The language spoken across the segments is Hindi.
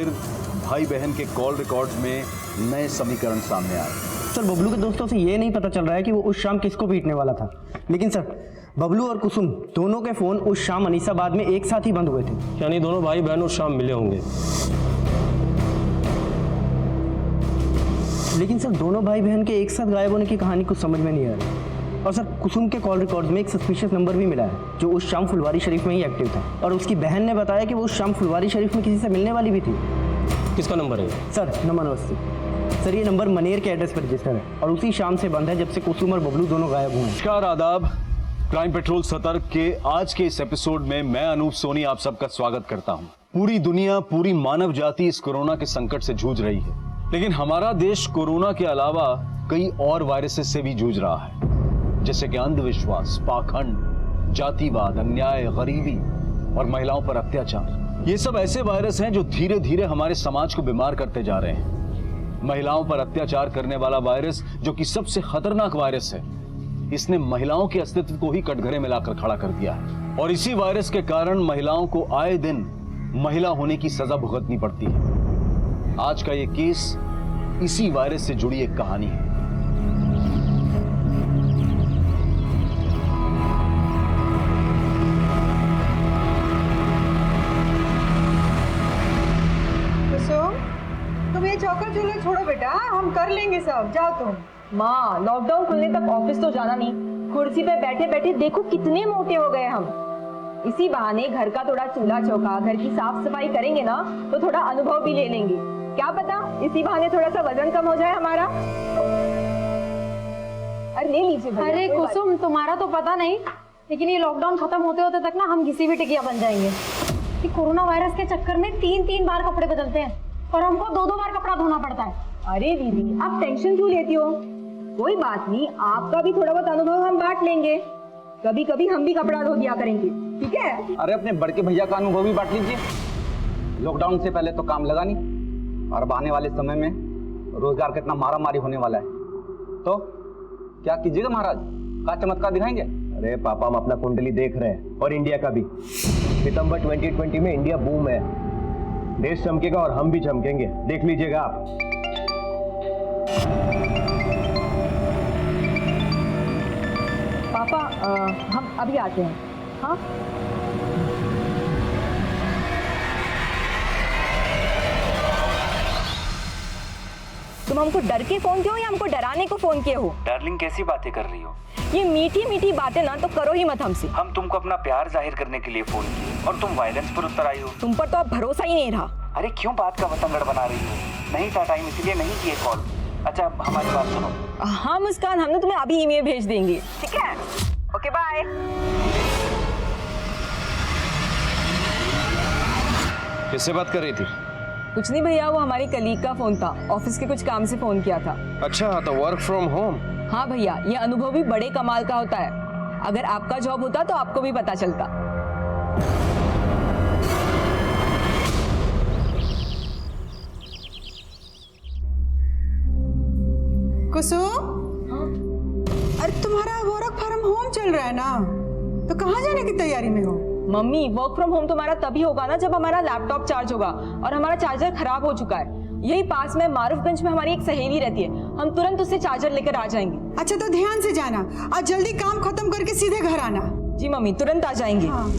फिर भाई बहन के कॉल रिकॉर्ड्स में नए समीकरण सामने आए। सर बबलू के दोस्तों से ये नहीं पता चल रहा है कि वो उस शाम किसको पीटने वाला था, लेकिन सर बबलू और कुसुम दोनों के फोन उस शाम अनीसाबाद में एक साथ ही बंद हुए थे। यानी दोनों भाई बहन उस शाम मिले होंगे। लेकिन सर दोनों भाई बहन के एक साथ गायब होने की कहानी कुछ समझ में नहीं आ रही। और सर कुसुम के कॉल रिकॉर्ड्स में एक सस्पिशियस नंबर भी मिला है जो उस शाम फुलवारी शरीफ में ही एक्टिव था, और उसकी बहन ने बताया कि वो उस शाम फुलवारी शरीफ में किसी से मिलने वाली भी थी। किसका नंबर है? Sir number 80। सर ये नंबर मनेर के एड्रेस पर रजिस्टर है और उसी शाम से बंद है जब से कुसुम और बबलू दोनों गायब हुए हैं। नमस्कार, आदाब। क्राइम पेट्रोल सतर्क के आज के इस एपिसोड में मैं अनूप सोनी आप सबका स्वागत करता हूं। पूरी दुनिया, पूरी मानव जाति इस कोरोना के संकट से जूझ रही है, लेकिन हमारा देश कोरोना के अलावा कई और वायरसेस से भी जूझ रहा है, जैसे कि अंधविश्वास, पाखंड, जातिवाद, अन्याय, गरीबी और महिलाओं पर अत्याचार। ये सब ऐसे वायरस हैं जो धीरे धीरे हमारे समाज को बीमार करते जा रहे हैं। महिलाओं पर अत्याचार करने वाला वायरस, जो कि सबसे खतरनाक वायरस है, इसने महिलाओं के अस्तित्व को ही कटघरे में लाकर खड़ा कर दिया है। और इसी वायरस के कारण महिलाओं को आए दिन महिला होने की सजा भुगतनी पड़ती है। आज का ये केस इसी वायरस से जुड़ी एक कहानी है। तुम ये चौका चूल्हा छोड़ो बेटा, हम कर लेंगे सब। जाओ तुम। माँ, लॉकडाउन खुलने तक ऑफिस तो जाना नहीं, कुर्सी पे बैठे बैठे देखो कितने मोटे हो गए हम। इसी बहाने घर का थोड़ा चूल्हा चौका, घर की साफ सफाई करेंगे ना तो थोड़ा अनुभव भी ले लेंगे। क्या पता इसी बहाने थोड़ा सा वजन कम हो जाए हमारा। अरे ले लीजिए। अरे कुसुम, तुम्हारा तो पता नहीं, लेकिन ये लॉकडाउन खत्म होते होते तक ना हम घिसी भी टिकिया बन जाएंगे। कि कोरोना वायरस के चक्कर में 3-3 बार कपड़े बदलते हैं और हमको 2-2 बार कपड़ा धोना पड़ता है। अरे दीदी, आप टेंशन क्यों लेती हो? कोई बात नहीं, आपका भी थोड़ा बहुत अनुभव हम बांट लेंगे। कभी कभी हम भी कपड़ा धो दिया करेंगे, ठीक है? अरे अपने बड़के भैया का अनुभव भी बांट लीजिए। लॉकडाउन से पहले तो काम लगा नहीं, और अब आने वाले समय में रोजगार कितना मारा मारी होने वाला है, तो क्या कीजिएगा महाराज? क्या चमत्कार दिखाएंगे? अरे पापा, हम अपना कुंडली देख रहे हैं, और इंडिया का भी। सितंबर 2020 में इंडिया बूम है, देश चमकेगा और हम भी चमकेंगे, देख लीजिएगा आप। पापा हम अभी आते हैं। हाँ, तुम हमको डर के फोन किए हो या हमको डराने को फोन किए हो? डार्लिंग, कैसी बातें कर रही हो? ये मीठी मीठी बातें ना तो करो ही मत हमसे। हम तुमको अपना प्यार जाहिर करने के लिए फोन किए और तुम वायलेंस पर उतर आई हो। तुम पर तो अब भरोसा ही नहीं रहा। अरे क्यों बात का बतंगड़ बना रही हो? नहीं था टाइम, इसलिए नहीं किए कॉल। अच्छा अब हमारी बात सुनो। हाँ मुस्कान, हम ना तुम्हें अभी ईमेल भेज देंगे, ठीक है? Okay bye. किससे बात कर रही थी? कुछ नहीं भैया, वो हमारी कलीग का फोन था, ऑफिस के कुछ काम से फोन किया था। अच्छा, तो वर्क फ्रॉम होम। हाँ भैया, ये अनुभव भी बड़े कमाल का होता है। अगर आपका जॉब होता तो आपको भी पता चलता। कुसुम, अरे तुम्हारा वर्क फ्रॉम होम चल रहा है ना, तो कहाँ जाने की तैयारी में हो? मम्मी, वर्क फ्रॉम होम तुम्हारा तभी होगा ना जब हमारा लैपटॉप चार्ज होगा, और हमारा चार्जर खराब हो चुका है। यही पास में मारूफगंज में हमारी एक सहेली रहती है, हम तुरंत उससे चार्जर लेकर आ जाएंगे। अच्छा तो ध्यान से जाना, आज जल्दी काम खत्म करके सीधे घर आना। जी मम्मी, तुरंत आ जाएंगे। हाँ।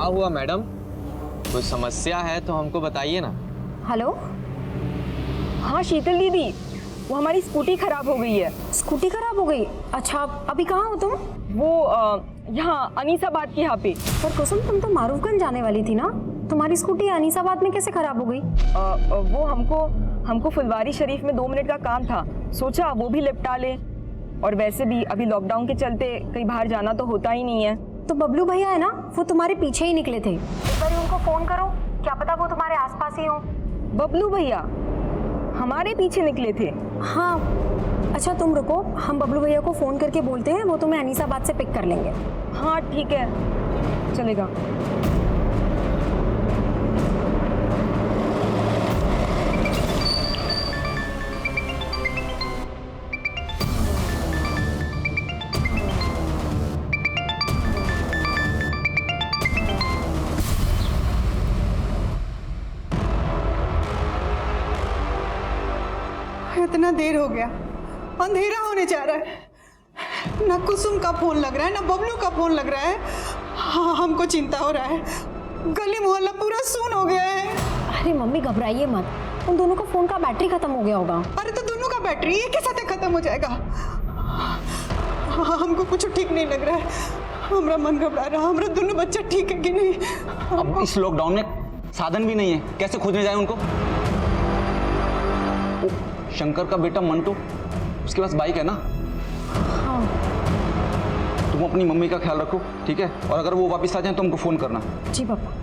हुआ मैडम, कोई समस्या है तो हमको बताइए ना। हेलो, हाँ शीतल दीदी, वो हमारी स्कूटी खराब हो गई है। स्कूटी खराब हो गई? अच्छा, अभी कहाँ हो तुम? वो यहाँ अनीसाबाद के यहाँ पे। पर कुसुम, तुम तो मारूफगंज जाने वाली थी ना, तुम्हारी स्कूटी अनीसाबाद में कैसे खराब हो गई? वो हमको फुलवारी शरीफ में 2 मिनट का काम था, सोचा वो भी निपटा ले। और वैसे भी अभी लॉकडाउन के चलते कहीं बाहर जाना तो होता ही नहीं है। तो बबलू भैया है ना, वो तुम्हारे पीछे ही निकले थे। एक बार उनको फोन करो, क्या पता वो तुम्हारे आसपास ही हो। बबलू भैया हमारे पीछे निकले थे? हाँ, अच्छा तुम रुको, हम बबलू भैया को फोन करके बोलते हैं, वो तुम्हें अनीसाबाद से पिक कर लेंगे। हाँ ठीक है, चलेगा। इतना देर हो गया, अंधेरा होने जा रहा है। ना कुसुम का फोन लग रहा है, ना बबलू का फोन लग रहा है। हाँ, हमको चिंता हो रहा है। गली मोहल्ला पूरा सून हो गया है। अरे मम्मी घबराइए मत, उन दोनों का फोन का बैटरी खत्म हो गया होगा। अरे तो दोनों का बैटरी एक ही साथ खत्म हो जाएगा। हमको कुछ ठीक नहीं लग रहा है, हमारा मन घबरा रहा। हमारा दोनों बच्चा ठीक है कि नहीं? अब इस लॉकडाउन में साधन भी नहीं है, कैसे खोजने जाए उनको? शंकर का बेटा मंटू, उसके पास बाइक है ना? हाँ। तुम अपनी मम्मी का ख्याल रखो, ठीक है? और अगर वो वापस आ जाए तो हमको फोन करना। जी पापा।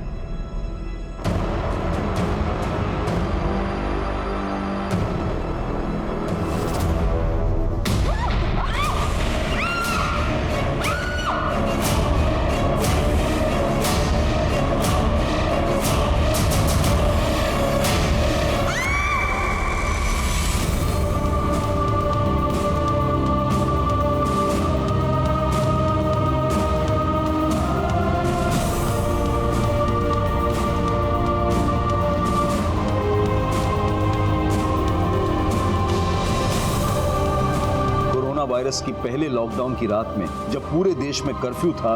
वायरस की पहले लॉकडाउन की रात में जब पूरे देश में कर्फ्यू था,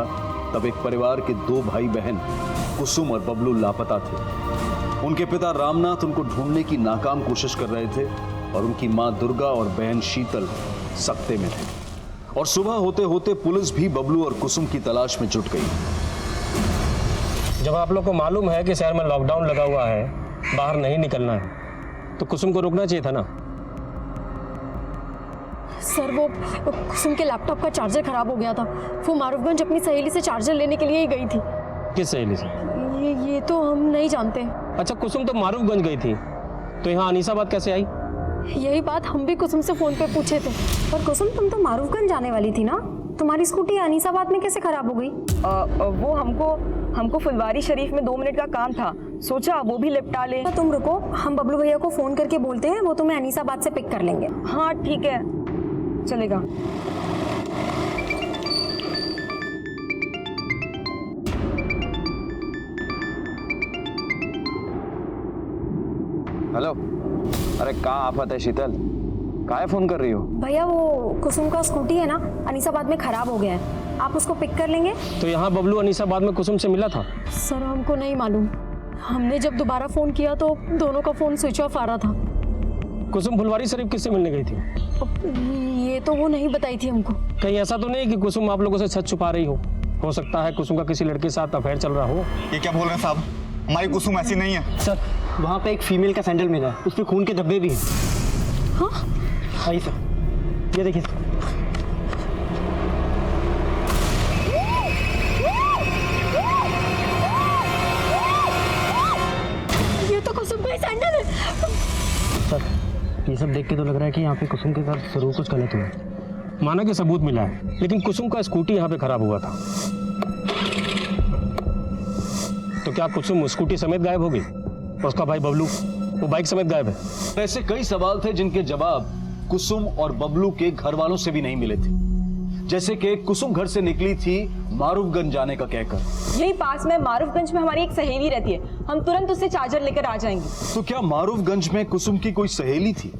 तब एक परिवार के 2 भाई बहन कुसुम और बबलू लापता थे। उनके पिता रामनाथ उनको ढूंढने की नाकाम कोशिश कर रहे थे और उनकी मां दुर्गा और बहन शीतल सकते में थे। और सुबह होते होते पुलिस भी बबलू और कुसुम की तलाश में जुट गई। जब आप लोग को मालूम है कि शहर में लॉकडाउन लगा हुआ है, बाहर नहीं निकलना है, तो कुसुम को रोकना चाहिए था ना। सर वो कुसुम के लैपटॉप का चार्जर खराब हो गया था, वो मारूफगंज अपनी सहेली से चार्जर लेने के लिए ही गई थी। किस सहेली से? ये तो हम नहीं जानते। अच्छा, कुसुम तो मारूफगंज गई थी, तो यहाँ अनीसाबाद कैसे आई? यही बात हम भी कुसुम से फोन पे पूछे थे। पर कुसुम, तुम तो मारूफगंज जाने वाली थी ना, तुम्हारी स्कूटी अनीसाबाद में कैसे खराब हो गई? वो हमको फुलवारी शरीफ में 2 मिनट का काम था, सोचा वो भी निपटा ले। तुम रुको, हम बबलू भैया को फोन करके बोलते हैं, वो तुम्हें अनीसाबाद से पिक कर लेंगे। हाँ ठीक है, चलेगा। हेलो, अरे कहाँ आफत है शीतल? काहे फोन कर रही हो? भैया वो कुसुम का स्कूटी है ना, अनीसाबाद में खराब हो गया है, आप उसको पिक कर लेंगे? तो यहाँ बबलू अनीसाबाद में कुसुम से मिला था? सर हमको नहीं मालूम, हमने जब दोबारा फोन किया तो दोनों का फोन स्विच ऑफ आ रहा था। कुसुम फुलवारी शरीफ किससे मिलने गई थी? ये तो वो नहीं बताई थी हमको। कहीं ऐसा तो नहीं कि कुसुम आप लोगों से सच छुपा रही हो सकता है कुसुम का किसी लड़के के साथ अफेयर चल रहा हो। ये क्या बोल रहे हैं साहब? हमारी कुसुम ऐसी नहीं है। सर वहाँ पे एक फीमेल का सैंडल मिला है, उसमें खून के धब्बे भी हैं। हाँ? आइए सर, ये देखिए सर। ये तो कुसुम का ही सैंडल है। सर ये सब देख के तो लग रहा है कि यहाँ पे कुसुम के साथ जरूर कुछ गलत हुआ है। माना कि सबूत मिला है, लेकिन कुसुम का स्कूटी यहाँ पे खराब हुआ था, तो क्या कुसुम स्कूटी समेत गायब हो गई? और उसका भाई बबलू वो बाइक समेत गायब है। ऐसे कई सवाल थे जिनके जवाब कुसुम और बबलू के घर वालों से भी नहीं मिले थे। जैसे कि कुसुम घर से निकली थी मारूफगंज जाने का कहकर। यही पास में मारूफगंज में हमारी एक सहेली रहती है, हम तुरंत उससे चार्जर लेकर आ जाएंगे। तो क्या मारूफगंज में कुसुम की कोई सहेली थी,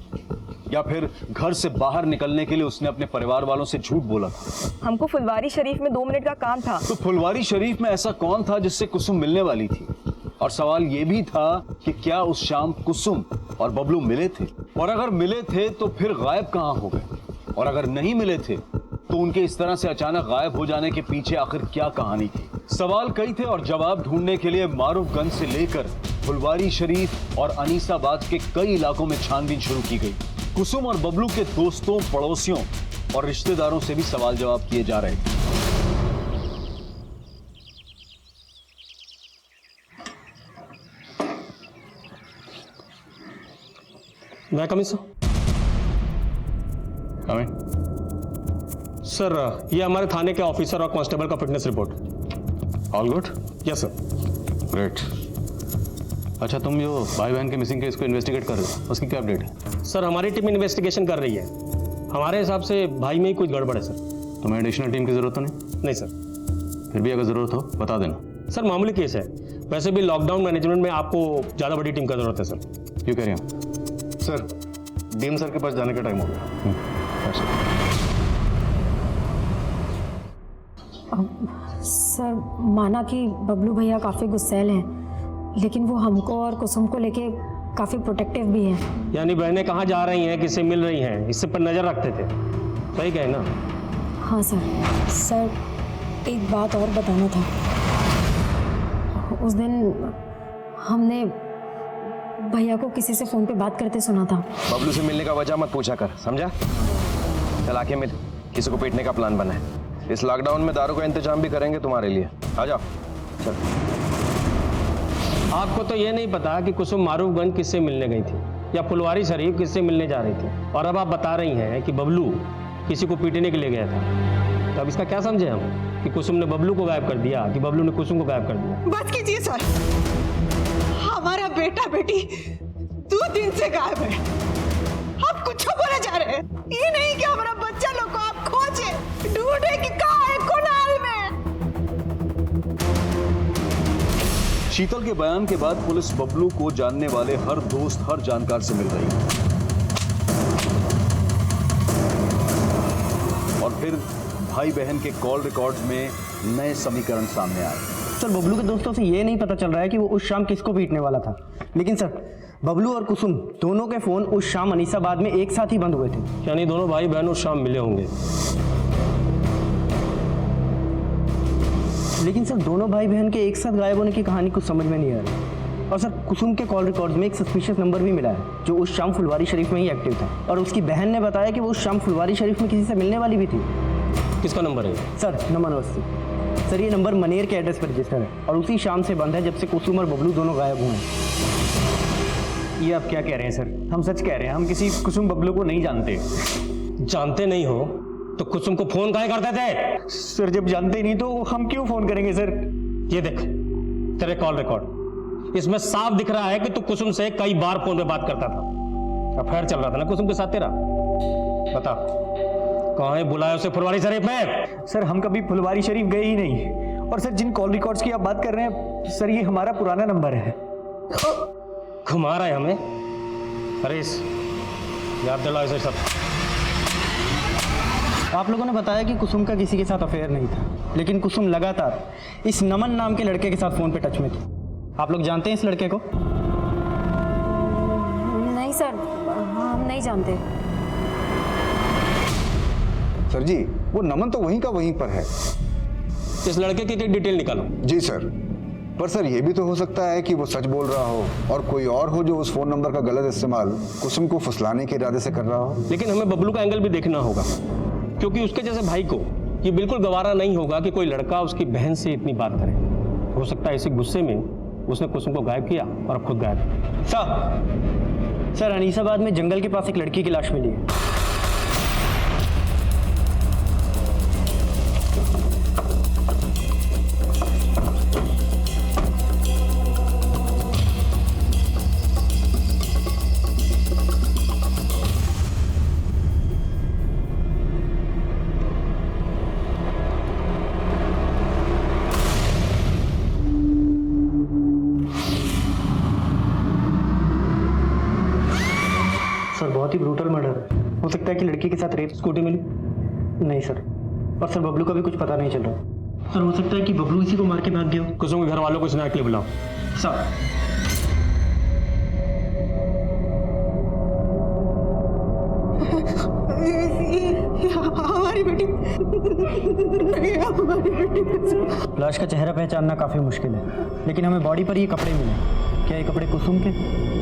या फिर घर से बाहर निकलने के लिए उसने अपने परिवार वालों से झूठ बोला था? हमको फुलवारी शरीफ में 2 मिनट का काम था। तो फुलवारी शरीफ में ऐसा कौन था जिससे कुसुम मिलने वाली थी? और सवाल यह भी था कि क्या उस शाम कुसुम और बबलू मिले थे, और अगर मिले थे तो फिर गायब कहां हो गए, और अगर नहीं मिले थे तो उनके इस तरह से अचानक गायब हो जाने के पीछे आखिर क्या कहानी थी? सवाल कई थे और जवाब ढूंढने के लिए मारूफगंज से लेकर फुलवारी शरीफ और अनीसाबाद के कई इलाकों में छानबीन शुरू की गई। कुसुम और बबलू के दोस्तों, पड़ोसियों और रिश्तेदारों से भी सवाल जवाब किए जा रहे थे। मैं कमिंग सर। सर ये हमारे थाने के ऑफिसर और कांस्टेबल का fitness report. All good? Yes sir. Great. अच्छा, तुम जो भाई बहन के मिसिंग केस को इन्वेस्टिगेट कर रहे हो, उसकी क्या अपडेट है? सर हमारी टीम इन्वेस्टिगेशन कर रही है। हमारे हिसाब से भाई में ही कुछ गड़बड़ है सर। तुम्हें एडिशनल टीम की जरूरत तो नहीं? नहीं सर। फिर भी अगर जरूरत हो बता देना। सर मामूली केस है, वैसे भी लॉकडाउन मैनेजमेंट में आपको ज़्यादा बड़ी टीम का जरूरत है सर। क्यों कह रहे हैं? सर, डीएम सर के पास जाने का टाइम हो गया। सर माना कि बबलू भैया काफ़ी गुस्सैल हैं, लेकिन वो हमको और कुसुम को लेके काफ़ी प्रोटेक्टिव भी हैं। यानी बहनें कहाँ जा रही हैं, किससे मिल रही हैं, इससे पर नज़र रखते थे। सही कहे ना? हाँ सर। सर एक बात और बताना था। उस दिन हमने भैया को किसी से फ़ोन पे बात करते सुना था। बबलू से मिलने का वजह मत पूछा कर, समझा? चल आके मिल, किसी को पीटने का प्लान बना है। इस लॉकडाउन में दारू का इंतजाम भी करेंगे तुम्हारे लिए। आ जाओ। चल। आपको तो ये नहीं पता कि कुसुम मारूफगंज किससे मिलने गई थी या फुलवारी शरीफ किससे मिलने जा रही थी, और अब आप बता रही हैं कि बबलू किसी को पीटने के लिए गया था। तो अब इसका क्या समझे हम, कि कुसुम ने बबलू को गायब कर दिया कि बबलू ने कुसुम को गायब कर दिया? बस कीजिए सर, हमारा बेटा बेटी 2 दिन से गायब है। आप कुछ बोले जा रहे हैं। ये नहीं कि हमारा बच्चा लोग को आप खोजे ढूंढे कि कहाँ है, कुनाल में। शीतल के बयान के बाद पुलिस बबलू को जानने वाले हर दोस्त, हर जानकार से मिल रही है। और फिर भाई बहन के कॉल रिकॉर्ड्स में नए समीकरण सामने आए। सर बबलू के दोस्तों से ये नहीं पता चल रहा है कि वो उस शाम किसको पीटने वाला था, लेकिन सर बबलू और कुसुम दोनों के फोन उस शाम अनीसाबाद में एक साथ ही बंद हुए थे। यानी दोनों भाई बहन उस शाम मिले होंगे। लेकिन सर दोनों भाई बहन के एक साथ गायब होने की कहानी कुछ समझ में नहीं आ रही। और सर कुसुम के कॉल रिकॉर्ड्स में एक सस्पिशियस नंबर भी मिला है जो उस शाम फुलवारी शरीफ में ही एक्टिव था, और उसकी बहन ने बताया कि वो उस शाम फुलवारी शरीफ में किसी से मिलने वाली भी थी। किसका नंबर है? Sir number 80। सर ये नंबर मनेर के एड्रेस पर रजिस्टर है और उसी शाम से बंद है जब से कुसुम और बबलू दोनों गायब हुए हैं। ये आप क्या कह रहे हैं सर? हम सच कह रहे हैं, हम किसी कुसुम बबलू को नहीं जानते। जानते नहीं हो तो कुसुम को फोन काहे करते थे? सर जब जानते नहीं तो हम क्यों फोन करेंगे सर? ये देख तेरे कॉल रिकॉर्ड, इसमें साफ दिख रहा है कि तू कुसुम से कई बार फोन पे बात करता था। अफेयर चल रहा था ना कुसुम के साथ तेरा? बता कहाँ है, बुलाया उसे फुलवारी शरीफ में? सर हम कभी फुलवारी शरीफ गए ही नहीं, और सर जिन कॉल रिकॉर्ड्स की आप बात कर रहे हैं सर ये हमारा पुराना नंबर है। घुमा रहा है हमें? अरे याद दिलाओ इसे सब। आप लोगों ने बताया कि कुसुम का किसी के साथ अफेयर नहीं था, लेकिन कुसुम लगातार इस नमन नाम के लड़के के साथ फोन पे टच में थी। आप लोग जानते हैं इस लड़के को? नहीं सर, हम नहीं जानते। सर जी, वो नमन तो वहीं का वहीं पर है। इस लड़के की डिटेल निकालो। जी सर, पर सर ये भी तो हो सकता है कि वो सच बोल रहा हो और कोई और हो जो उस फोन नंबर का गलत इस्तेमाल कुसुम को फुसलाने के इरादे से कर रहा हो। लेकिन हमें बबलू का एंगल भी देखना होगा, क्योंकि उसके जैसे भाई को ये बिल्कुल गवारा नहीं होगा कि कोई लड़का उसकी बहन से इतनी बात करे। हो सकता है इसी गुस्से में उसने कुसुम को गायब किया और अब खुद गायब। सर अनीसाबाद में जंगल के पास एक लड़की की लाश मिली है। सर बहुत ही ब्रूटल मर्डर है। हो सकता है कि लड़की के साथ रेप। स्कूटी मिली? नहीं सर। और सर बबलू का भी कुछ पता नहीं चल रहा। सर हो सकता है कि बबलू इसी को मार के भाग गया हो। कुसुम के घर वालों को स्नैक के लिए बुलाओ। सर हमारी बेटी नहीं, हमारी बेटी कसम। लाश का चेहरा पहचानना काफ़ी मुश्किल है, लेकिन हमें बॉडी पर ये कपड़े मिले। क्या ये कपड़े कुसुम के?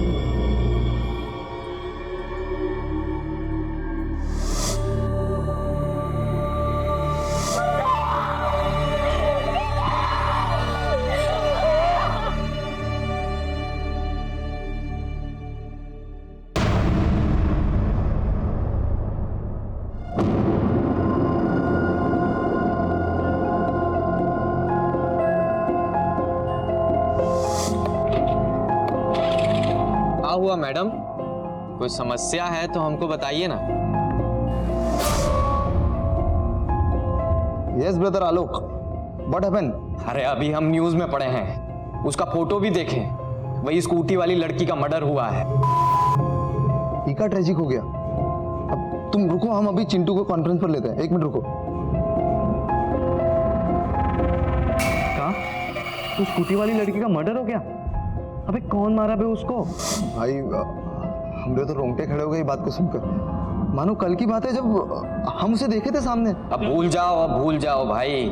हुआ मैडम, कोई समस्या है तो हमको बताइए ना। Yes brother Alok, what happened? अरे अभी हम न्यूज में पढ़े हैं, उसका फोटो भी देखें, वही स्कूटी वाली लड़की का मर्डर हुआ है। इका ट्रेजिक हो गया। अब तुम रुको, हम अभी चिंटू को कॉन्फ्रेंस पर लेते हैं। 1 मिनट रुको। कहाँ? तो स्कूटी वाली लड़की का मर्डर हो गया? अबे कौन मारा बे उसको? भाई हमरे तो रोंगटे खड़े हो गए बात को सुनकर। मानो कल की बात है जब हम उसे देखे थे सामने। अब भूल जाओ भाई।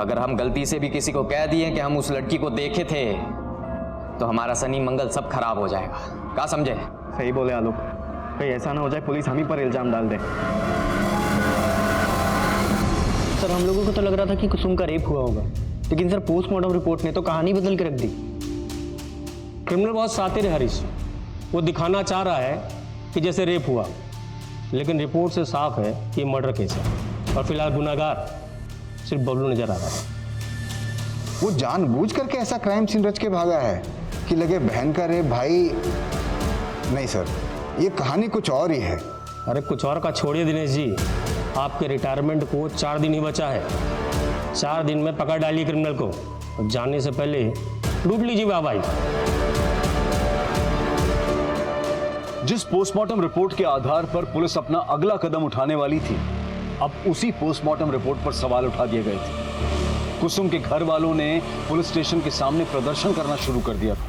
अगर हम गलती से भी किसी को कह दिए कि हम उस लड़की को देखे थे तो हमारा शनि मंगल सब खराब हो जाएगा। क्या समझे? सही बोले आलोक, कहीं ऐसा ना हो जाए पुलिस हम ही पर इल्जाम डाल दे। सर हम लोगों को तो लग रहा था कि कुसुम का रेप हुआ होगा, लेकिन सर पोस्टमार्टम रिपोर्ट ने तो कहानी बदल के रख दी। क्रिमिनल बहुत शातिर है हरीश, वो दिखाना चाह रहा है कि जैसे रेप हुआ, लेकिन रिपोर्ट से साफ है कि ये मर्डर केस है और फिलहाल गुनाहगार सिर्फ बबलू नजर आ रहा है। वो जानबूझ करके ऐसा क्राइम सीन रच के भागा है कि लगे बहन का रेप। भाई नहीं सर, ये कहानी कुछ और ही है। अरे कुछ और का छोड़िए दिनेश जी, आपके रिटायरमेंट को 4 दिन ही बचा है। 4 दिन में पकड़ डालिए क्रिमिनल को और जाने से पहले लूट लीजिए वाहवाही। जिस पोस्टमार्टम रिपोर्ट के आधार पर पुलिस अपना अगला कदम उठाने वाली थी, अब उसी पोस्टमार्टम रिपोर्ट पर सवाल उठा दिए गए थे। कुसुम के घर वालों ने पुलिस स्टेशन के सामने प्रदर्शन करना शुरू कर दिया था।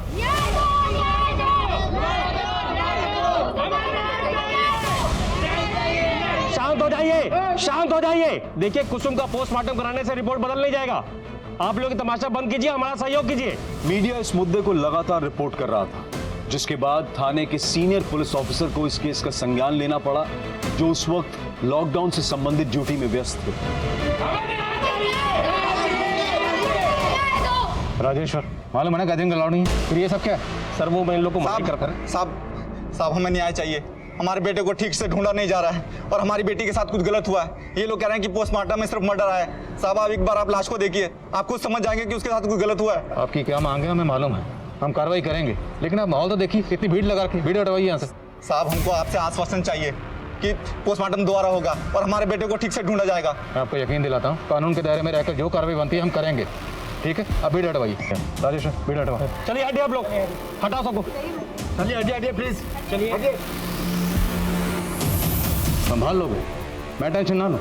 शांत हो जाइए। देखिए, कुसुम का पोस्टमार्टम कराने से रिपोर्ट बदल नहीं जाएगा। आप लोग तमाशा बंद कीजिए, हमारा सहयोग कीजिए। मीडिया इस मुद्दे को लगातार रिपोर्ट कर रहा था, जिसके बाद थाने के सीनियर पुलिस ऑफिसर को इस केस का संज्ञान लेना पड़ा, जो उस वक्त लॉकडाउन से संबंधित ड्यूटी में व्यस्त थे। राजेश्वर, मालूम है ना गैदरिंग अलाउड नहीं है, फिर ये सब क्या है? सर वो मैं इन लोग को माफ करता हूं। साहब हमें न्याय चाहिए। हमारे बेटे को ठीक से ढूंढा नहीं जा रहा है और हमारी बेटी के साथ कुछ गलत हुआ है। ये लोग कह रहे हैं कि पोस्टमार्टम में सिर्फ मर्डर आया है। साहब आप एक बार आप लाश को देखिए, आप खुद समझ जाएंगे कि उसके साथ कुछ गलत हुआ है। आपकी क्या मांग है हमें मालूम है, हम कार्रवाई करेंगे, लेकिन आप माहौल तो देखिए, इतनी भीड़ लगा के भीड़ हटवाइए यहाँ से। साहब हमको आपसे आश्वासन चाहिए कि पोस्टमार्टम दोबारा होगा और हमारे बेटे को ठीक से ढूंढा जाएगा। मैं आपको यकीन दिलाता हूँ, कानून के दायरे में रहकर जो कार्रवाई बनती है हम करेंगे। ठीक है, अब भीड़ हटवाइए। राजेश्वर भीड़ हटवा। चलिए हटिए आप लोग, हटाओ सबको। चलिए हटिए प्लीज, चलिए। संभाल लोगे, मैं टेंशन ना लो,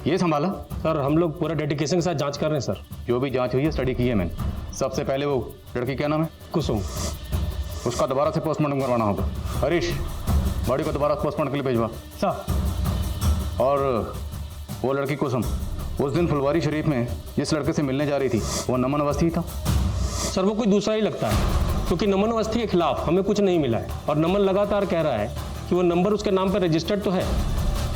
ये संभाला। सर हम लोग पूरा डेडिकेशन के साथ जांच कर रहे हैं सर। जो भी जांच हुई है स्टडी की है मैंने। सबसे पहले वो लड़की क्या नाम है? कुसुम। उसका दोबारा से पोस्टमार्टम करवाना होगा। हरीश, बॉडी को दोबारा पोस्टमार्टम के लिए भिजवा। सर। और वो लड़की कुसुम, उस दिन फुलवारी शरीफ में जिस लड़के से मिलने जा रही थी, वो नमन अवस्थी था? सर वो कोई दूसरा ही लगता है, क्योंकि नमन अवस्थी के खिलाफ हमें कुछ नहीं मिला है और नमन लगातार कह रहा है कि वो नंबर उसके नाम पर रजिस्टर्ड तो है,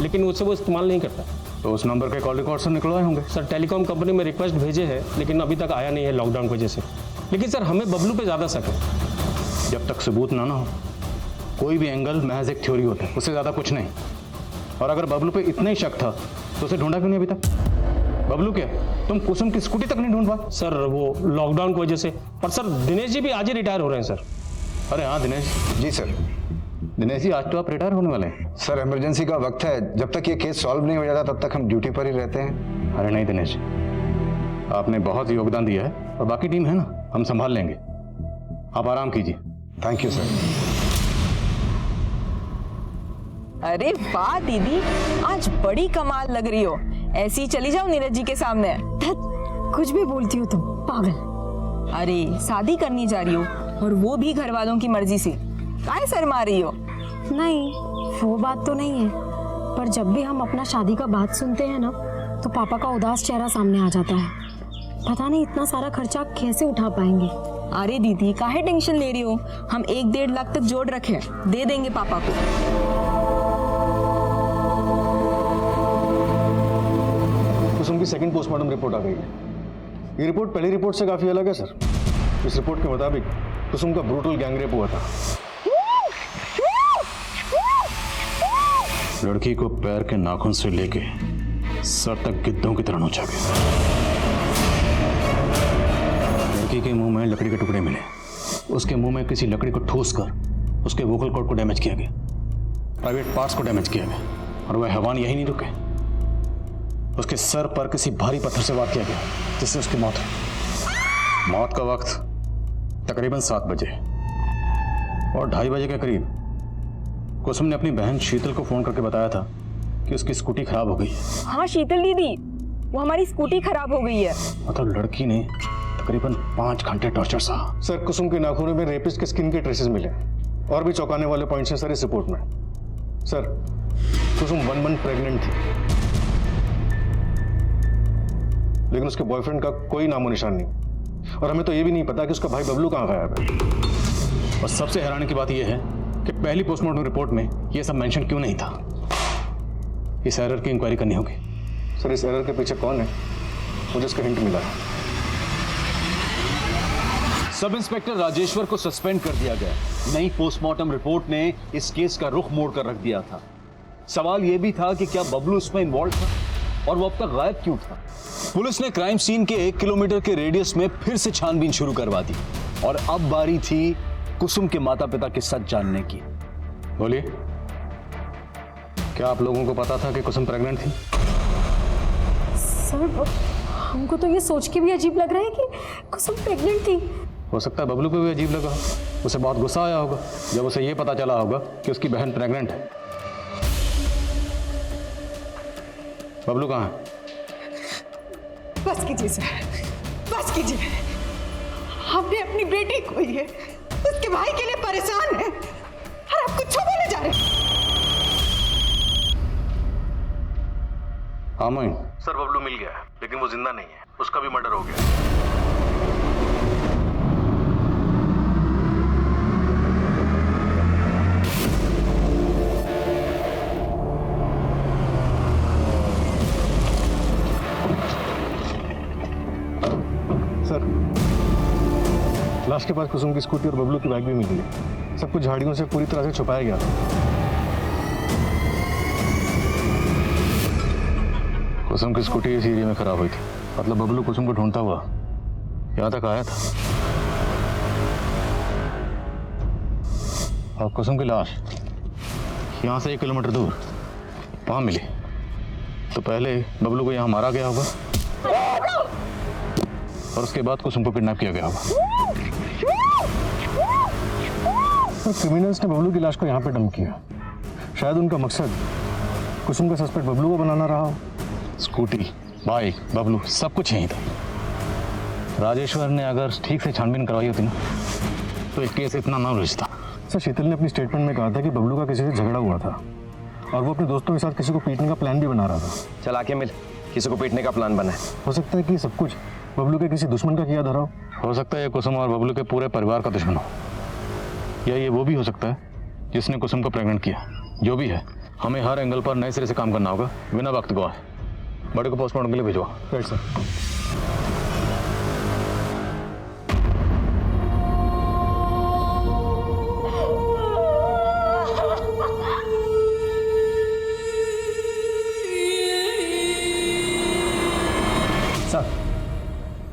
लेकिन उससे वो इस्तेमाल नहीं करता। तो उस नंबर के कॉल रिकॉर्ड से निकलवाए होंगे। सर टेलीकॉम कंपनी में रिक्वेस्ट भेजे हैं, लेकिन अभी तक आया नहीं है लॉकडाउन की वजह से। लेकिन सर हमें बबलू पे ज़्यादा शक है। जब तक सबूत ना हो, कोई भी एंगल महज एक थ्योरी होता है, उससे ज़्यादा कुछ नहीं। और अगर बबलू पे इतना ही शक था तो उसे ढूंढा क्यों नहीं अभी तक? बबलू क्या, तुम कुसुम की स्कूटी तक नहीं ढूंढ पाए? सर वो लॉकडाउन की वजह से। पर सर दिनेश जी भी आज ही रिटायर हो रहे हैं सर। अरे हाँ दिनेश जी सर। दिनेश जी, आज तो आप रिटायर होने वाले हैं। सर इमरजेंसी का वक्त है, जब तक ये केस सॉल्व नहीं हो जाता तब तक हम ड्यूटी पर ही रहते हैं। अरे नहीं दिनेश, आपने बहुत योगदान दिया है और बाकी टीम है ना, हम संभाल लेंगे, आप आराम कीजिए। Thank you sir. अरे वाह दीदी, आज बड़ी कमाल लग रही हो। ऐसी चली जाओ नीरज जी के सामने। कुछ भी बोलती हो तुम, पागल। अरे शादी करनी जा रही हो और वो भी घर वालों की मर्जी से, काहे शर्मा रही हो? नहीं वो बात तो नहीं है, पर जब भी हम अपना शादी का बात सुनते हैं ना तो पापा का उदास चेहरा सामने आ जाता है। पता नहीं इतना सारा खर्चा कैसे उठा पाएंगे। अरे दीदी काहे टेंशन ले रही हो, हम 1-1.5 लाख तक जोड़ रखे हैं, दे देंगे पापा को। कुसुम की सेकंड पोस्टमार्टम रिपोर्ट आ गई है। ये रिपोर्ट पहली रिपोर्ट से काफी अलग है सर। इस रिपोर्ट के मुताबिक कुसुम का ब्रूटल गैंगरेप हुआ था। लड़की को पैर के नाखून से लेके सर तक गिद्धों की तरह नोचा गया। लड़की के मुंह में लकड़ी के टुकड़े मिले। उसके मुंह में किसी लकड़ी को ठोस कर उसके वोकल कॉर्ड को डैमेज किया गया, प्राइवेट पार्ट्स को डैमेज किया गया, और वह हैवान यही नहीं रुके, उसके सर पर किसी भारी पत्थर से वार किया गया जिससे उसकी मौत हुई। मौत का वक्त तकरीबन 7 बजे और 2:30 बजे के करीब कुसुम ने अपनी बहन शीतल को फोन करके बताया था कि उसकी स्कूटी खराब हो गई है। हाँ शीतल दीदी, वो हमारी स्कूटी खराब हो गई है। मतलब लड़की ने तकरीबन 5 घंटे टॉर्चर सहा। सर कुसुम के नाखूनों में रेपिस्ट के स्किन के ट्रेसेस मिले और भी चौंकाने वाले पॉइंट्स हैं सर इस रिपोर्ट में। सर कुसुम 1 मंथ प्रेग्नेंट थी, लेकिन उसके बॉयफ्रेंड का कोई नामो निशान नहीं, और हमें तो ये भी नहीं पता कि उसका भाई बबलू कहाँ गायब है। और सबसे हैरानी की बात यह है कि पहली पोस्टमार्टम रिपोर्ट में यह सब मेंशन क्यों नहीं था। इस एरर की इंक्वायरी करनी होगी। सर इस एरर के पीछे कौन है, मुझे इसका हिंट मिला है। सब इंस्पेक्टर राजेश्वर को सस्पेंड कर दिया गया। नई पोस्टमार्टम रिपोर्ट ने इस केस का रुख मोड़ कर रख दिया था। सवाल यह भी था कि क्या बबलू इसमें इन्वॉल्व था और वो अब तक गायब क्यों था। पुलिस ने क्राइम सीन के 1 किलोमीटर के रेडियस में फिर से छानबीन शुरू करवा दी और अब बारी थी कुसुम के माता पिता के सच जानने की। बोलिए, क्या आप लोगों को पता था कि कुसुम प्रेग्नेंट थी? सर हमको तो ये सोच के भी अजीब लग रहा है कि कुसुम प्रेग्नेंट थी। हो सकता है बबलू को भी अजीब लगा, उसे बहुत गुस्सा आया होगा जब उसे ये पता चला होगा कि उसकी बहन प्रेग्नेंट है। बबलू कहाँ है? बस कीजिए सर, बस कीजिए। हमने अपनी बेटी खोई है, उसके भाई के लिए परेशान है और आप कुछ बोले जा रहे हैं। हाँ मोइन। सर बबलू मिल गया है, लेकिन वो जिंदा नहीं है, उसका भी मर्डर हो गया। सर लाश के पास कुसुम की स्कूटी और बबलू की बाइक भी मिली है। सब कुछ झाड़ियों से पूरी तरह से छुपाया गया था। कुसुम की स्कूटी इस एरिया में खराब हुई थी, मतलब बबलू कुसुम को ढूंढता हुआ यहाँ तक आया था और कुसुम की लाश यहाँ से 1 किलोमीटर दूर वहां मिली। तो पहले बबलू को यहाँ मारा गया होगा और उसके बाद कुसुम को किडनैप किया गया होगा। तो क्रिमिनल्स ने बबलू की लाश को यहाँ पे डंप किया। शायद उनका मकसद कुसुम का सस्पेक्ट बबलू को बनाना रहा हो। स्कूटी, बाइक, बबलू सब कुछ यहीं था। राजेश्वर ने अगर ठीक से छानबीन करवाई होती ना तो एक केस इतना ना उलझता। सर शीतल ने अपनी स्टेटमेंट में कहा था कि बबलू का किसी से झगड़ा हुआ था और वो अपने दोस्तों के साथ किसी को पीटने का प्लान भी बना रहा था। चल आके मिल, किसी को पीटने का प्लान बना है। हो सकता है कि सब कुछ बबलू के किसी दुश्मन का किया धरा हो सकता है ये कुसुम और बबलू के पूरे परिवार का दुश्मन हो, या ये वो भी हो सकता है जिसने कुसुम को प्रेग्नेंट किया। जो भी है, हमें हर एंगल पर नए सिरे से काम करना होगा बिना वक्त गवाए। बड़े को पोस्टमार्टम के लिए भिजवा। Right sir.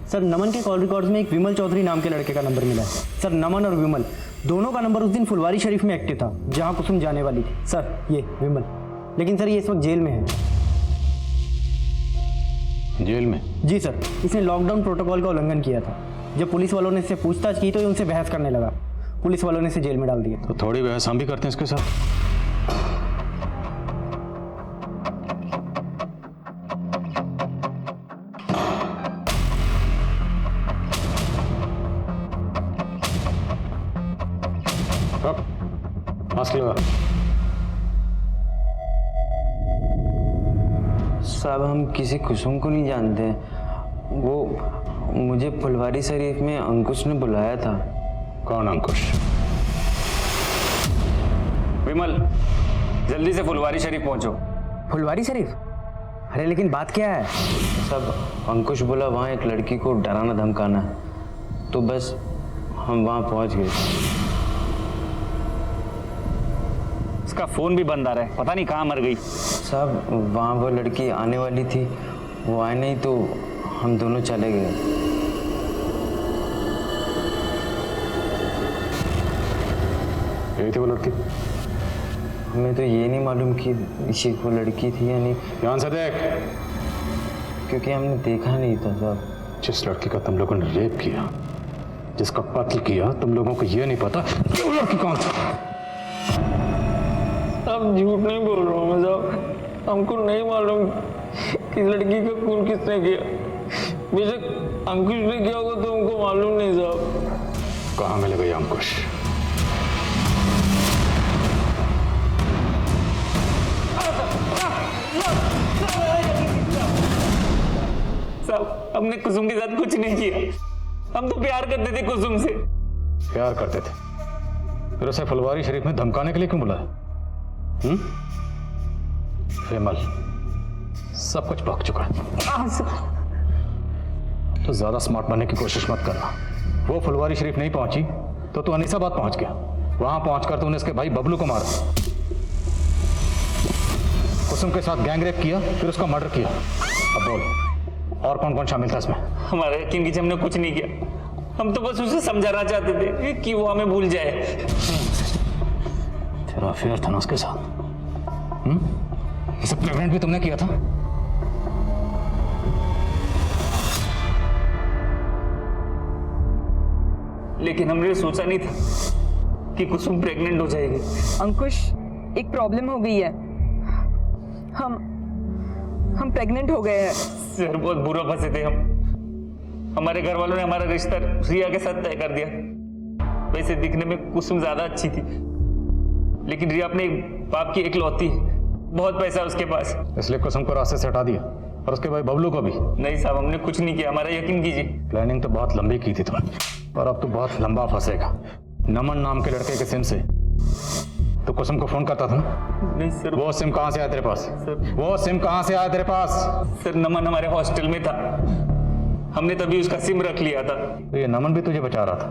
सर नमन के कॉल रिकॉर्ड्स में एक विमल चौधरी नाम के लड़के का नंबर मिला है। सर नमन और विमल दोनों का नंबर उस दिन फुलवारी शरीफ में एक्टिव था जहां कुसुम जाने वाली थी। सर ये विमल, लेकिन सर ये इस वक्त जेल में है। जेल में? जी सर, इसने लॉकडाउन प्रोटोकॉल का उल्लंघन किया था। जब पुलिस वालों ने इससे पूछताछ की तो ये उनसे बहस करने लगा। पुलिस वालों ने इसे जेल में डाल दिया। तो थोड़ी बहस हम भी करते हैं इसके साथ। मास्क लगा। साहब हम किसी कुसुम को नहीं जानते। वो मुझे फुलवारी शरीफ में अंकुश ने बुलाया था। कौन अंकुश? विमल, जल्दी से फुलवारी शरीफ पहुंचो। फुलवारी शरीफ? अरे लेकिन बात क्या है? सब अंकुश बोला वहाँ एक लड़की को डराना धमकाना, तो बस हम वहाँ पहुँच गए। उसका फोन भी बंद आ रहा है, पता नहीं कहाँ मर गई। साहब वहाँ वो लड़की आने वाली थी, वो आए नहीं तो हम दोनों चले गए। यही थी वो लड़की? हमें तो ये नहीं मालूम कि इसी वो लड़की थी या नहीं। ध्यान से देख, क्योंकि हमने देखा नहीं था साहब। जिस लड़की का तुम लोगों ने रेप किया, जिसका कत्ल किया, तुम लोगों को ये नहीं पता कि वो लड़की कौन थी। अब झूठ नहीं बोल रहा हूँ मैं साहब, हमको नहीं मालूम कि लड़की का खून किसने किया। बेशक अंकुश ने किया होगा तो हमको मालूम नहीं साहब। कहाँ मिलेगा ये अंकुश? साहब हमने कुसुम के साथ कुछ नहीं किया, हम तो प्यार करते थे कुसुम से। प्यार करते थे? फिर उसे फुलवारी शरीफ में धमकाने के लिए क्यों बुलाया? विमल, सब कुछ भग चुका है। तो ज्यादा स्मार्ट बनने की कोशिश मत करना। वो फुलवारी शरीफ नहीं पहुंची तो तू अनीसाबाद पहुंच गया। वहां पहुंचकर तूने इसके भाई बबलू को मारा, कुसुम के साथ गैंगरेप किया, फिर उसका मर्डर किया। अब बोल, और कौन कौन शामिल था इसमें? हमारा यकीन कीजिए, हमने कुछ नहीं किया। हम तो बस उसे समझाना चाहते थे कि वो हमें भूल जाए। तेरा अफेयर था ना उसके साथ? इसे प्रेग्नेंट भी तुमने किया था? लेकिन हमने सोचा नहीं था कि कुसुम प्रेग्नेंट हो जाएगी। अंकुश, एक प्रॉब्लम हो गई है। हम प्रेग्नेंट हो गए हैं। सर बहुत बुरा फंसे थे हम। हमारे घर वालों ने हमारा रिश्ता रिया के साथ तय कर दिया। वैसे दिखने में कुसुम ज्यादा अच्छी थी, लेकिन रिया अपने बाप की इकलौती, बहुत पैसा उसके पास, इसलिए कुसुम को रास्ते से हटा दिया, और उसके भाई बबलू को भी। नहीं साहब, हमने कुछ नहीं किया, हमारा यकीन कीजिए। प्लानिंग तो बहुत लंबी की थी तुमने, और अब तो बहुत लंबा फंसेगा। नमन नाम के लड़के के सिम से तो कुसुम को फोन करता था ना? नहीं सर। वो सिम कहाँ से आया तेरे पास? सर वो सिम कहाँ से आया तेरे पास? सर नमन हमारे हॉस्टल में था, हमने तभी उसका सिम रख लिया था। तो ये नमन भी तुझे बचा रहा था,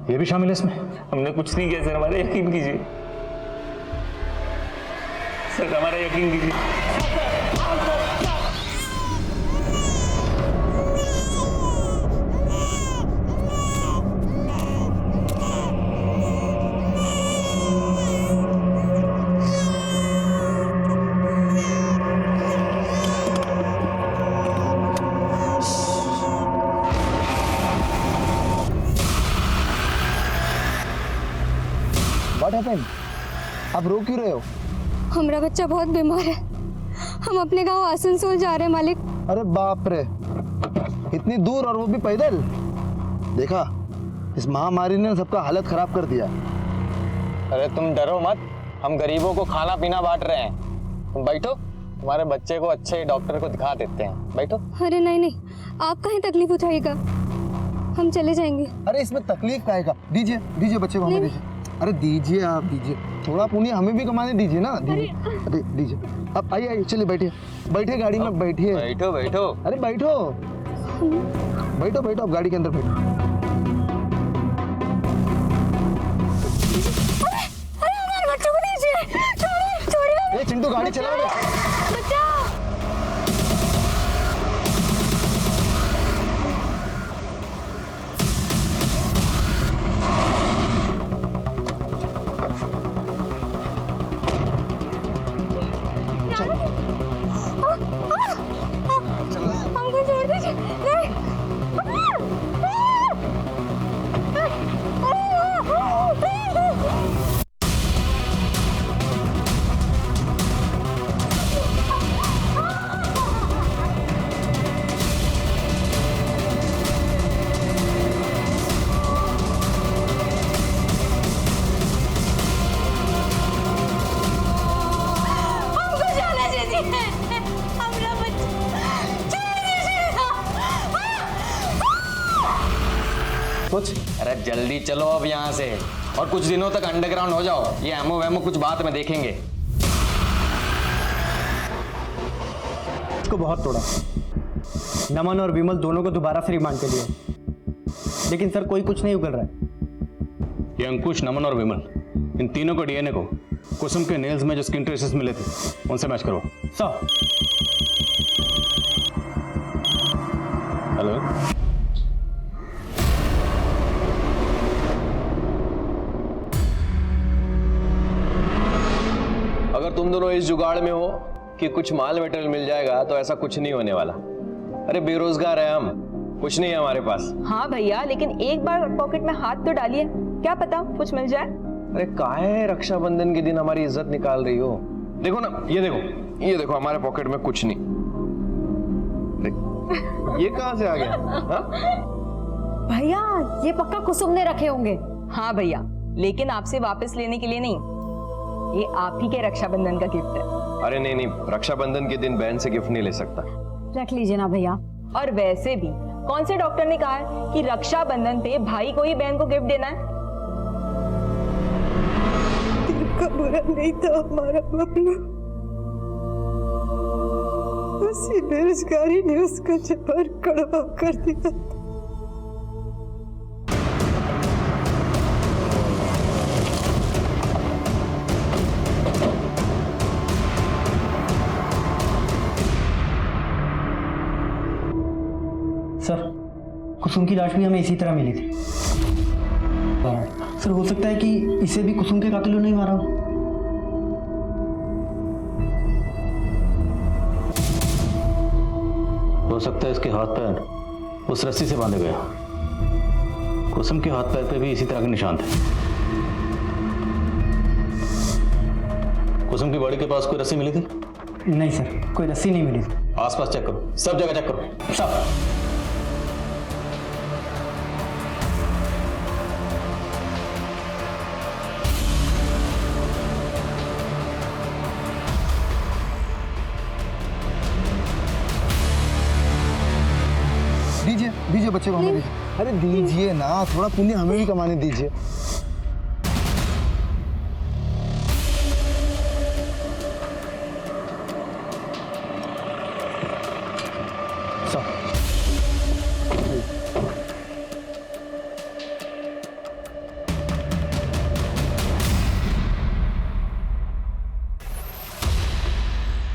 ये भी शामिल है इसमें? हमने कुछ नहीं किया सर, हमारा यकीन कीजिए सर, हमारा यकीन कीजिए। What happened? आप रो क्यों रहे हो? हमारा बच्चा बहुत बीमार है, हम अपने गांव आसनसोल जा रहे हैं मालिक। अरे बाप रे, इतनी दूर और वो भी पैदल? देखा, इस महामारी ने सबका हालत खराब कर दिया। अरे तुम डरो मत, हम गरीबों को खाना पीना बांट रहे हैं। तुम बैठो, तुम्हारे बच्चे को अच्छे डॉक्टर को दिखा देते हैं। बैठो। अरे नहीं नहीं, आप कहीं तकलीफ उठाइएगा, हम चले जाएंगे। अरे इसमें तकलीफ काहे का? दीजिए दीजिए बच्चे को, हमें दीजिए। अरे दीजिए, आप दीजिए, थोड़ा पुण्य हमें भी कमाने दीजिए ना। दीजिए दीजिए। अब आइए आइए, चलिए बैठिए, बैठिए गाड़ी में, बैठिए। बैठो बैठो। अरे बैठो बैठो बैठो, अब गाड़ी के अंदर बैठो। अरे हमारे बच्चों को दीजिए, छोड़िए। चिंटू गाड़ी चला रहे। बच्चा। हमको छोड़ दीजिए। नहीं। कुछ? अरे जल्दी चलो अब यहाँ से, और कुछ दिनों तक अंडरग्राउंड हो जाओ। ये एमओ वेमो कुछ बाद में देखेंगे। इसको बहुत तोड़ा, नमन और विमल दोनों को दोबारा से रिमांड पे लिया, लेकिन सर कोई कुछ नहीं उगल रहा है। ये अंकुश, नमन और विमल, इन तीनों को डीएनए को कुसुम के नेल्स में जो स्किन ट्रेसेस मिले थे उनसे मैच करो। सर हेलो, अगर तुम दोनों इस जुगाड़ में हो कि कुछ माल मटेरियल मिल जाएगा तो ऐसा कुछ नहीं होने वाला। अरे बेरोजगार है हम, कुछ नहीं है हमारे पास। हाँ भैया, लेकिन एक बार पॉकेट में हाथ तो डालिए, क्या पता कुछ मिल जाए। अरे काहे रक्षाबंधन के दिन हमारी इज्जत निकाल रही हो? देखो ना, ये देखो हमारे पॉकेट में कुछ नहीं। ये कहां से आ गया? हाँ? भैया ये पक्का कुसुम ने रखे होंगे। हाँ भैया, लेकिन आपसे वापस लेने के लिए नहीं, ये आप ही के रक्षाबंधन का गिफ्ट है। अरे नहीं, रक्षाबंधन के दिन बहन से गिफ्ट नहीं ले सकता। रख लीजिए ना भैया। और वैसे भी कौन से डॉक्टर ने कहा है कि रक्षाबंधन पे भाई को ही बहन को गिफ्ट देना है? दिल का बुरा नहीं था हमारा बबलू, उसी बेरोजगारी ने उसका जबर कड़वा कर दिया। सर कुसुम की लाश भी हमें इसी तरह मिली थी। सर हो सकता है कि इसे भी कुसुम के कातिलों ने ही मारा हो। हो सकता है इसके हाथ पैर उस रस्सी से बांधे गए। कुसुम के हाथ पैर पे भी इसी तरह के निशान थे। कुसुम की बॉडी के पास कोई रस्सी मिली थी? नहीं सर, कोई रस्सी नहीं मिली थी। आसपास चेक करो, सब जगह चेक करो, सब। दीजिए बच्चे को हमें दीजिए। अरे दीजिए ना, थोड़ा पुण्य हमें भी कमाने दीजिए।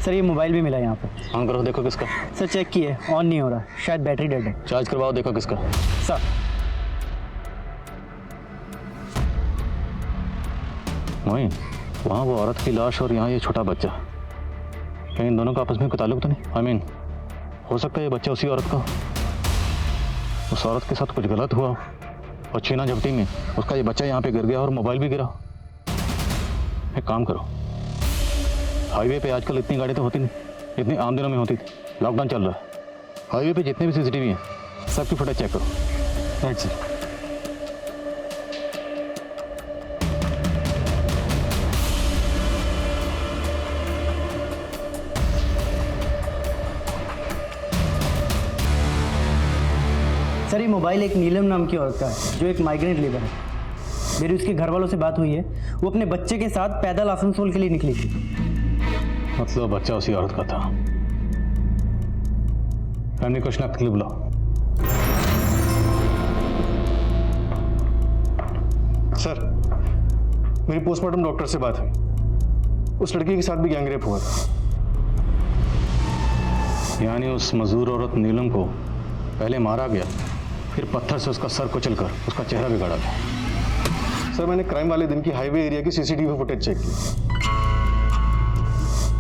सर ये मोबाइल भी मिला यहाँ पर। ऑन करो, देखो किसका। सर चेक किए, ऑन नहीं हो रहा, शायद बैटरी डेड है। चार्ज करवाओ, देखो किसका। सर मोइन, वहाँ वो औरत की लाश और यहाँ ये छोटा बच्चा, कहीं इन दोनों का आपस में कोई ताल्लुक तो नहीं? आई मीन, हो सकता है ये बच्चा उसी औरत का, उस औरत के साथ कुछ गलत हुआ और छीना झपटी में उसका ये बच्चा यहाँ पे गिर गया और मोबाइल भी गिरा। एक काम करो, हाईवे पे आजकल इतनी गाड़ी तो होती नहीं, इतनी आम दिनों में होती थी। लॉकडाउन चल रहा है, हाईवे पे जितने भी सीसीटीवी हैं सबकी फुटेज चेक करो। Right sir. सर ये मोबाइल एक नीलम नाम की औरत का है जो एक माइग्रेंट लेबर है। मेरी उसके घर वालों से बात हुई है, वो अपने बच्चे के साथ पैदल आसनसोल के लिए निकली थी। मतलब बच्चा उसी औरत का था। फैमिली को शनाख्त के लिए बुलाओ। सर, मेरी पोस्टमार्टम डॉक्टर से बात हुई, उस लड़की के साथ भी गैंगरेप हुआ था। यानी उस मजदूर औरत नीलम को पहले मारा गया, फिर पत्थर से उसका सर कुचलकर उसका चेहरा बिगाड़ा गया। सर मैंने क्राइम वाले दिन की हाईवे एरिया की सीसीटीवी फुटेज चेक की,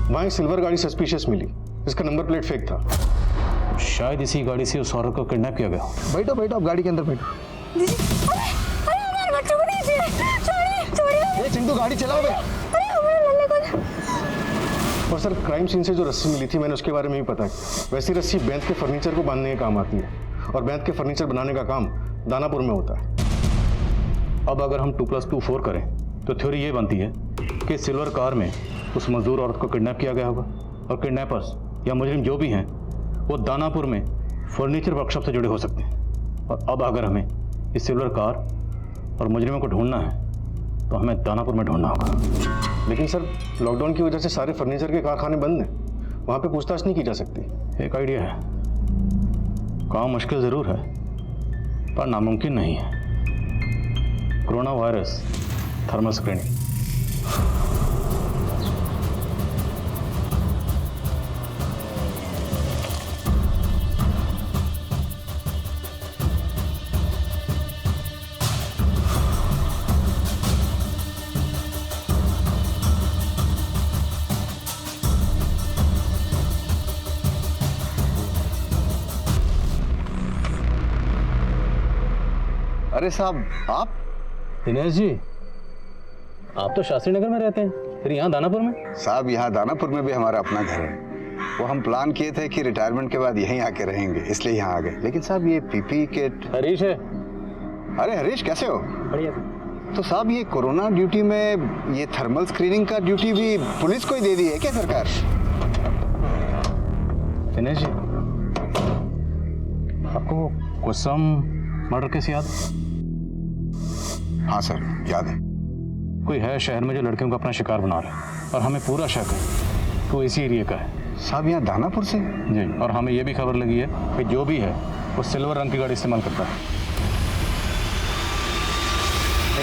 वहां एक सिल्वर गाड़ी सस्पिशियस मिली जिसका नंबर प्लेट फेक था। शायद इसी गाड़ी से उस औरत को किडनैप किया गया। बैठो बैठो, आप गाड़ी के अंदर बैठो। हमारे बच्चों को दीजिए, छोड़िए। चिंटू गाड़ी चलाओ बे। और सर क्राइम सीन से जो रस्सी मिली थी मैंने उसके बारे में भी पता किया। वैसी रस्सी बैंत के फर्नीचर को बांधने के काम आती है और बैंत के फर्नीचर बनाने का काम दानापुर में होता है। अब अगर हम 2+2 4 करें तो थ्योरी ये बनती है कि सिल्वर कार में उस मजदूर औरत को किडनैप किया गया होगा और किडनैपर्स या मुजरिम जो भी हैं वो दानापुर में फर्नीचर वर्कशॉप से जुड़े हो सकते हैं। और अब अगर हमें इस सिल्वर कार और मुजरिमों को ढूंढना है तो हमें दानापुर में ढूंढना होगा। लेकिन सर लॉकडाउन की वजह से सारे फर्नीचर के कारखाने बंद हैं, वहाँ पे पूछताछ नहीं की जा सकती। एक आइडिया है, काम मुश्किल जरूर है पर नामुमकिन नहीं है। Corona virus thermal screening. अरे साहब आप? दिनेश जी, आप तो शास्त्री नगर में रहते हैं, फिर यहाँ दानापुर में? साहब यहाँ दानापुर में भी हमारा अपना घर है। वो हम प्लान किए थे कि रिटायरमेंट के बाद यहीं आके रहेंगे, इसलिए यहाँ आ गए। लेकिन साहब ये पीपी किट। हरीश है। अरे हरीश कैसे हो? बढ़िया। तो साहब ये कोरोना ड्यूटी में ये थर्मल स्क्रीनिंग का ड्यूटी भी पुलिस को ही दे दी है क्या सरकार? दिनेश जी, आपको कुसुम मर्डर केस याद? हाँ सर याद है। कोई है शहर में जो लड़कियों को अपना शिकार बना रहा है और हमें पूरा शक है तो इसी एरिया का है। साहब यहाँ दानापुर से? जी, और हमें यह भी खबर लगी है कि जो भी है वो सिल्वर रंग की गाड़ी इस्तेमाल करता है।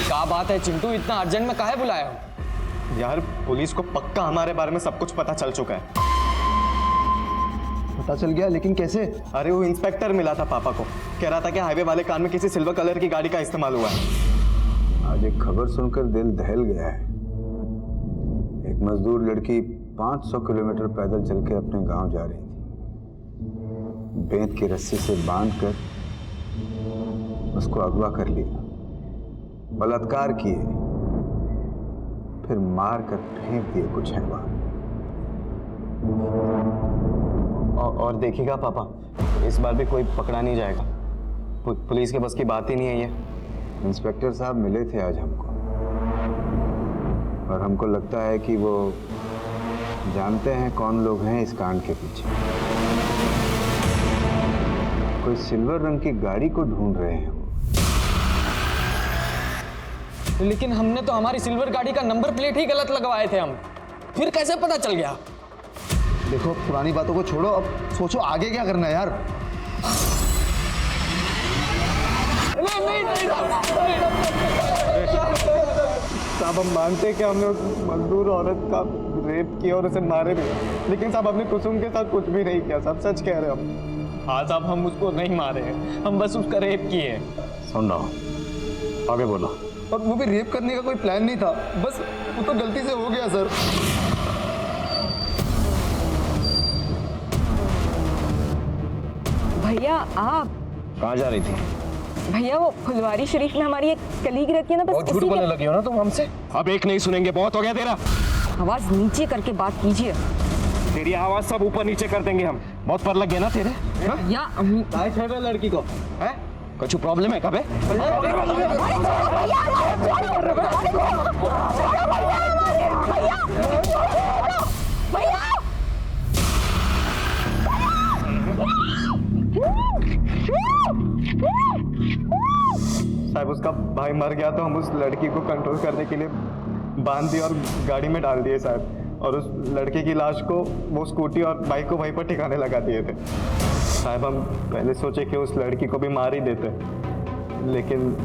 क्या बात है चिंटू, इतना अर्जेंट में काहे बुलाया हो? यार पुलिस को पक्का हमारे बारे में सब कुछ पता चल चुका है। पता चल गया, लेकिन कैसे? अरे वो इंस्पेक्टर मिला था पापा को, कह रहा था कि हाईवे वाले कान में किसी सिल्वर कलर की गाड़ी का इस्तेमाल हुआ है। आज एक खबर सुनकर दिल दहल गया है। एक मजदूर लड़की 500 किलोमीटर पैदल चल के अपने गांव जा रही थी। बेंत की रस्सी से बांधकर उसको अगवा कर लिया, बलात्कार किए, फिर मार कर फेंक दिए कुछ हैवान। और देखिएगा पापा, इस बार भी कोई पकड़ा नहीं जाएगा। पुलिस के बस की बात ही नहीं है ये। इंस्पेक्टर साहब मिले थे आज हमको, और हमको लगता है कि वो जानते हैं कौन लोग हैं इस कांड के पीछे। कोई सिल्वर रंग की गाड़ी को ढूंढ रहे हैं। लेकिन हमने तो हमारी सिल्वर गाड़ी का नंबर प्लेट ही गलत लगवाए थे हम, फिर कैसे पता चल गया? देखो पुरानी बातों को छोड़ो, अब सोचो आगे क्या करना है यार। साहब हम मानते हैं कि हमने उस मजदूर औरत का रेप किया और उसे मारे भी, लेकिन साहब हमने कुसुम के साथ कुछ भी नहीं किया। सब सच कह रहे हैं हम। हाँ साहब, हम उसको नहीं मारे हैं, हम बस उसका रेप किए। सुन रहा हूँ, आगे बोलो। और वो भी रेप करने का कोई प्लान नहीं था, बस वो तो गलती से हो गया सर। भैया आप कहाँ जा रही थी? भैया वो फुलवारी शरीफ में हमारी एक कलीग रहती है ना, बस बहुत झूठ बोलने लगी हो ना तुम हमसे। अब एक नहीं सुनेंगे, बहुत हो गया तेरा। आवाज नीचे करके बात कीजिए। तेरी आवाज सब ऊपर नीचे कर देंगे हम। बहुत पर लग गया ना तेरे? भैया लड़की को है कुछ प्रॉब्लम है? कब है? साहब उसका भाई मर गया तो हम उस लड़की को कंट्रोल करने के लिए बांध दिए और गाड़ी में डाल दिए साहब, और उस लड़के की लाश को वो स्कूटी और बाइक को वहीं पर ठिकाने लगा दिए थे साहब। हम पहले सोचे कि उस लड़की को भी मार ही देते, लेकिन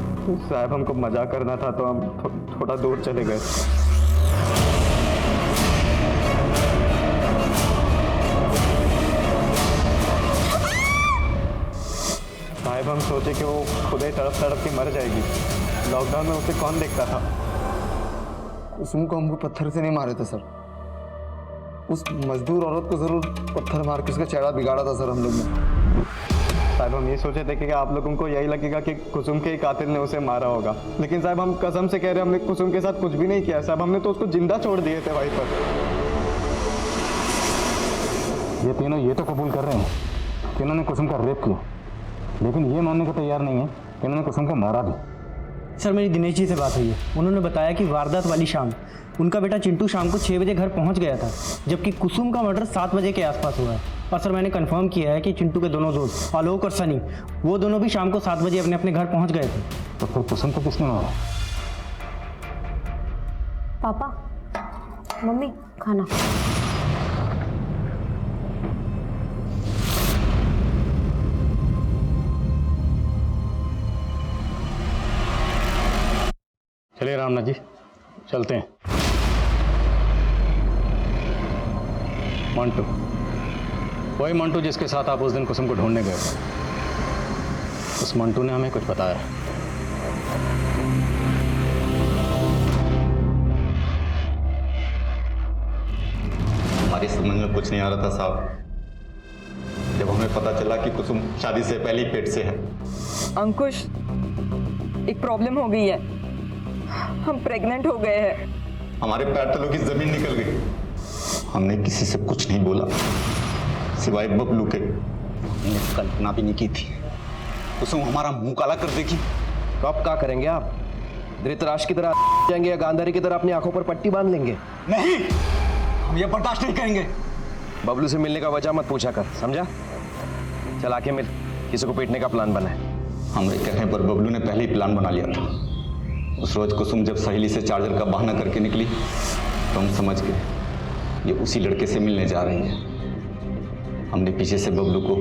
साहब हमको मजाक करना था तो हम थोड़ा दूर चले गए। साहब हम सोचे कि वो खुद ही तड़प तड़प के मर जाएगी। लॉकडाउन में उसे कौन देखता था? कुसुम को हमको पत्थर से नहीं मारे थे सर, उस मजदूर औरत को जरूर पत्थर मार के उसका चेहरा बिगाड़ा था सर हम लोग ने। साहब हम ये सोचे थे कि आप लोगों को यही लगेगा कि कुसुम के ही कातिल ने उसे मारा होगा, लेकिन साहब हम कसम से कह रहे हैं हमने कुसुम के साथ कुछ भी नहीं किया साहब। हमने तो उसको जिंदा छोड़ दिए थे वहीं पर। ये तीनों ये तो कबूल कर रहे हैं कि इन्होंने कुसुम का रेप किया, लेकिन ये मानने को तैयार नहीं है कि इन्होंने कुसुम को मारा भी। सर मेरी दिनेश जी से बात हुई है, उन्होंने बताया कि वारदात वाली शाम उनका बेटा चिंटू शाम को 6 बजे घर पहुंच गया था, जबकि कुसुम का मर्डर 7 बजे के आसपास हुआ है। और सर मैंने कंफर्म किया है कि चिंटू के दोनों दोस्त आलोक और सनी, वो दोनों भी शाम को 7 बजे अपने अपने घर पहुंच गए थे। तो फिर कुसुम को किसने मारा? पापा, मम्मी, खाना। चलिए रामनाथ जी, चलते हैं। मंटू, वही मंटू जिसके साथ आप उस दिन कुसुम को ढूंढने गए थे, उस मंटू ने हमें कुछ बताया। हमारी समझ में कुछ नहीं आ रहा था साहब, जब हमें पता चला कि कुसुम शादी से पहले ही पेट से है। अंकुश, एक प्रॉब्लम हो गई है, हम प्रेग्नेंट हो गए हैं। हमारे पैर तलों की जमीन निकल गई। हमने किसी से कुछ नहीं बोला सिवाय बबलू के। हमने कल्पना भी नहीं की थी कुसुम हमारा मुंह काला कर देगी। तो अब क्या करेंगे आप? धृतराष्ट्र की तरह जाएंगे या गांधारी की तरह अपनी आंखों पर पट्टी बांध लेंगे? नहीं, हम ये बर्दाश्त नहीं करेंगे। बबलू से मिलने का वजह मत पूछा कर, समझा? चल आके मिल, किसी को पीटने का प्लान बना है। हमारे कहने पर बबलू ने पहले ही प्लान बना लिया था। उस रोज कुसुम जब सहेली से चार्जर का बहाना करके निकली तो हम समझ गए ये उसी लड़के से मिलने जा रही है। हमने पीछे से बबलू को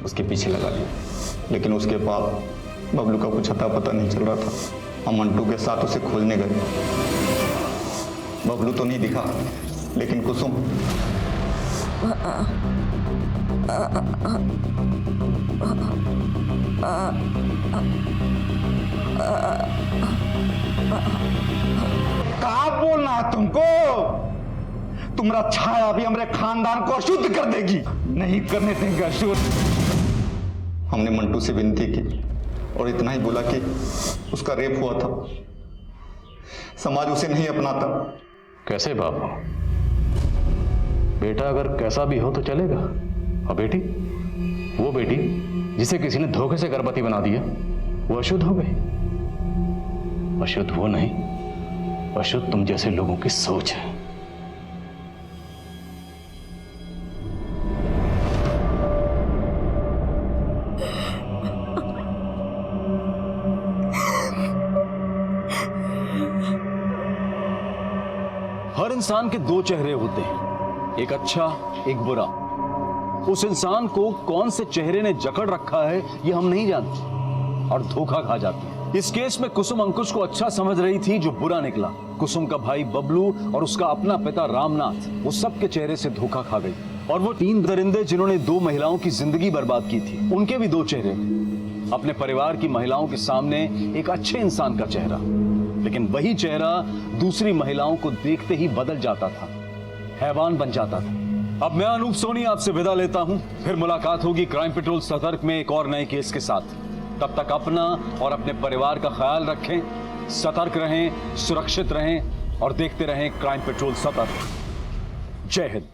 उसके पीछे लगा दिया, लेकिन उसके बाद बबलू का कुछ अता पता नहीं चल रहा था। हम मंटू के साथ उसे खोजने गए। बबलू तो नहीं दिखा, लेकिन कुसुम कहा बोलना है तुमको? तुम्हारा छाया भी हमारे खानदान को अशुद्ध कर देगी। नहीं करने देंगे अशुद्ध। हमने मंटू से विनती की और इतना ही बोला कि उसका रेप हुआ था, समाज उसे नहीं अपनाता। कैसे बाबू? बेटा अगर कैसा भी हो तो चलेगा, और बेटी, वो बेटी जिसे किसी ने धोखे से गर्भवती बना दिया, वो अशुद्ध हो गई। अशुद्ध वो नहीं, अशुद्ध तुम जैसे लोगों की सोच है। हर इंसान के दो चेहरे होते हैं, एक अच्छा एक बुरा। उस इंसान को कौन से चेहरे ने जकड़ रखा है ये हम नहीं जानते और धोखा खा जाते हैं। इस केस में कुसुम अंकुश को अच्छा समझ रही थी जो बुरा निकला। कुसुम का भाई बबलू और उसका अपना पिता रामनाथ, वो सबके चेहरे से धोखा खा गई। और वो 3 दरिंदे जिन्होंने 2 महिलाओं की जिंदगी बर्बाद की थी, उनके भी 2 चेहरे थे। अपने परिवार की महिलाओं के सामने एक अच्छे इंसान का चेहरा, लेकिन वही चेहरा दूसरी महिलाओं को देखते ही बदल जाता था, हैवान बन जाता था। अब मैं अनूप सोनी आपसे विदा लेता हूं, फिर मुलाकात होगी क्राइम पेट्रोल सतर्क में एक और नए केस के साथ। तब तक अपना और अपने परिवार का ख्याल रखें, सतर्क रहें, सुरक्षित रहें और देखते रहें क्राइम पेट्रोल सतर्क। जय हिंद।